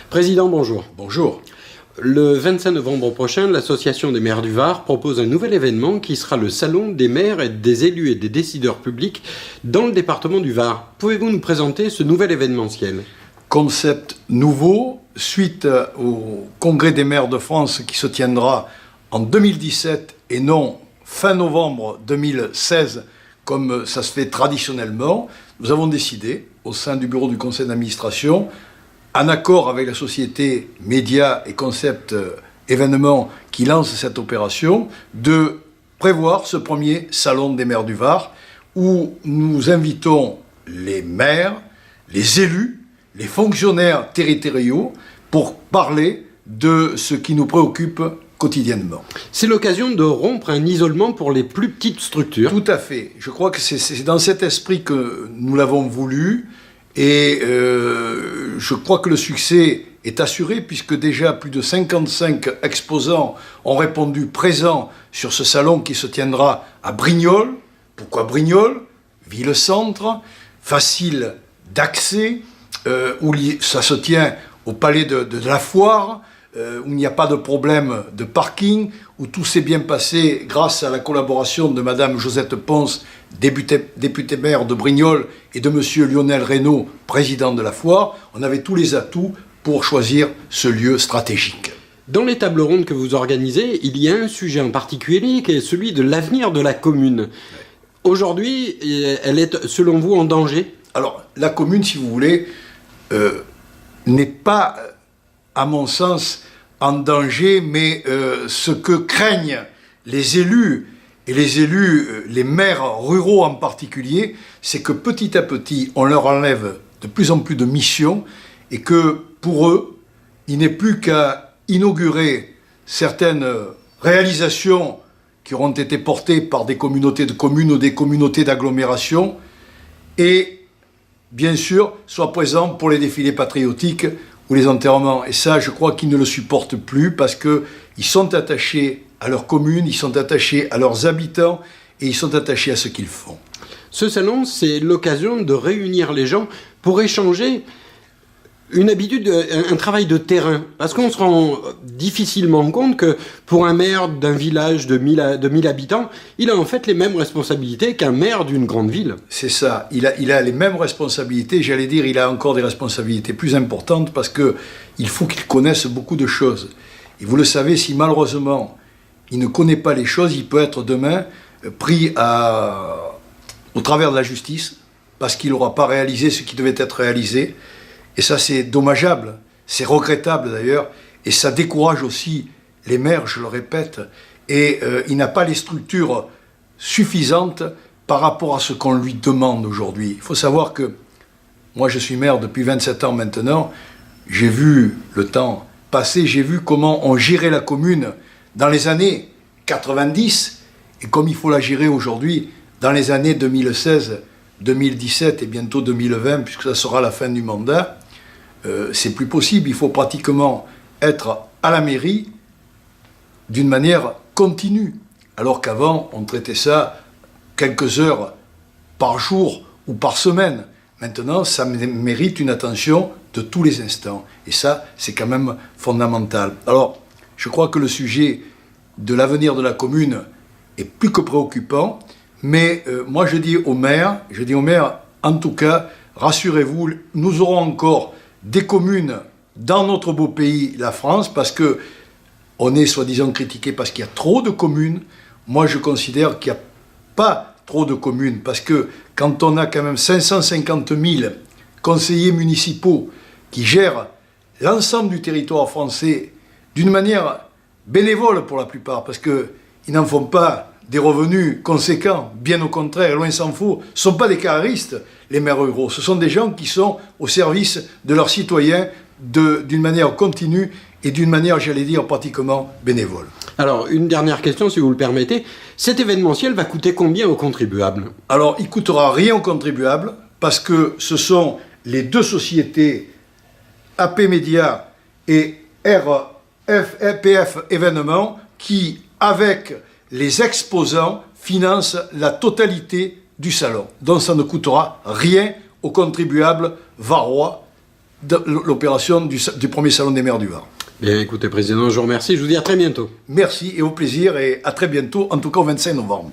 Président, bonjour. Bonjour. Le 25 novembre prochain, l'Association des maires du Var propose un nouvel événement qui sera le salon des maires et des élus et des décideurs publics dans le département du Var. Pouvez-vous nous présenter ce nouvel événementiel ? Concept nouveau, suite au Congrès des maires de France qui se tiendra en 2017 et non fin novembre 2016 comme ça se fait traditionnellement. Nous avons décidé, au sein du bureau du conseil d'administration, en accord avec la société Média et Concept Événements qui lance cette opération, de prévoir ce premier salon des maires du Var où nous invitons les maires, les élus, les fonctionnaires territoriaux pour parler de ce qui nous préoccupe quotidiennement. C'est l'occasion de rompre un isolement pour les plus petites structures. Tout à fait. Je crois que c'est dans cet esprit que nous l'avons voulu. Et je crois que le succès est assuré puisque déjà plus de 55 exposants ont répondu présents sur ce salon qui se tiendra à Brignoles. Pourquoi Brignoles ? Ville-centre, facile d'accès, où ça se tient au palais de la Foire, où il n'y a pas de problème de parking, où tout s'est bien passé grâce à la collaboration de Madame Josette Ponce, députée maire de Brignoles, et de Monsieur Lionel Reynaud, président de la Foire. On avait tous les atouts pour choisir ce lieu stratégique. Dans les tables rondes que vous organisez, il y a un sujet en particulier qui est celui de l'avenir de la commune. Aujourd'hui, elle est, selon vous, en danger ? Alors, la commune, si vous voulez, n'est pas, à mon sens, en danger, mais ce que craignent les élus, et les maires ruraux en particulier, c'est que petit à petit, on leur enlève de plus en plus de missions, et que, pour eux, il n'est plus qu'à inaugurer certaines réalisations qui auront été portées par des communautés de communes ou des communautés d'agglomération, et bien sûr, soit présent pour les défilés patriotiques ou les enterrements. Et ça, je crois qu'ils ne le supportent plus parce qu'ils sont attachés à leur commune, ils sont attachés à leurs habitants et ils sont attachés à ce qu'ils font. Ce salon, c'est l'occasion de réunir les gens pour échanger une habitude, un travail de terrain. Parce qu'on se rend difficilement compte que pour un maire d'un village de 1000 habitants, il a en fait les mêmes responsabilités qu'un maire d'une grande ville. C'est ça, il a les mêmes responsabilités, j'allais dire, il a encore des responsabilités plus importantes parce qu'il faut qu'il connaisse beaucoup de choses. Et vous le savez, si malheureusement il ne connaît pas les choses, il peut être demain pris au travers de la justice parce qu'il n'aura pas réalisé ce qui devait être réalisé. Et ça, c'est dommageable, c'est regrettable d'ailleurs, et ça décourage aussi les maires, je le répète, et il n'a pas les structures suffisantes par rapport à ce qu'on lui demande aujourd'hui. Il faut savoir que moi, je suis maire depuis 27 ans maintenant, j'ai vu le temps passer, j'ai vu comment on gérait la commune dans les années 90, et comme il faut la gérer aujourd'hui dans les années 2016, 2017 et bientôt 2020, puisque ça sera la fin du mandat, c'est plus possible. Il faut pratiquement être à la mairie d'une manière continue. Alors qu'avant, on traitait ça quelques heures par jour ou par semaine. Maintenant, ça mérite une attention de tous les instants. Et ça, c'est quand même fondamental. Alors, je crois que le sujet de l'avenir de la commune est plus que préoccupant. Mais moi, je dis aux maires, en tout cas, rassurez-vous, nous aurons encore des communes dans notre beau pays, la France, parce que on est soi-disant critiqué parce qu'il y a trop de communes. Moi, je considère qu'il n'y a pas trop de communes, parce que quand on a quand même 550 000 conseillers municipaux qui gèrent l'ensemble du territoire français d'une manière bénévole pour la plupart, parce qu'ils n'en font pas des revenus conséquents, bien au contraire, loin s'en faut. Ce ne sont pas des carriéristes, les maires ruraux, ce sont des gens qui sont au service de leurs citoyens d'une manière continue et d'une manière, j'allais dire, pratiquement bénévole. Alors, une dernière question, si vous le permettez. Cet événementiel va coûter combien aux contribuables ? Alors, il ne coûtera rien aux contribuables, parce que ce sont les deux sociétés, AP Média et RFPF Événements, qui, avec les exposants financent la totalité du salon. Donc ça ne coûtera rien aux contribuables varois de l'opération du premier salon des maires du Var. Bien, écoutez, Président, je vous remercie. Je vous dis à très bientôt. Merci et au plaisir et à très bientôt, en tout cas au 25 novembre.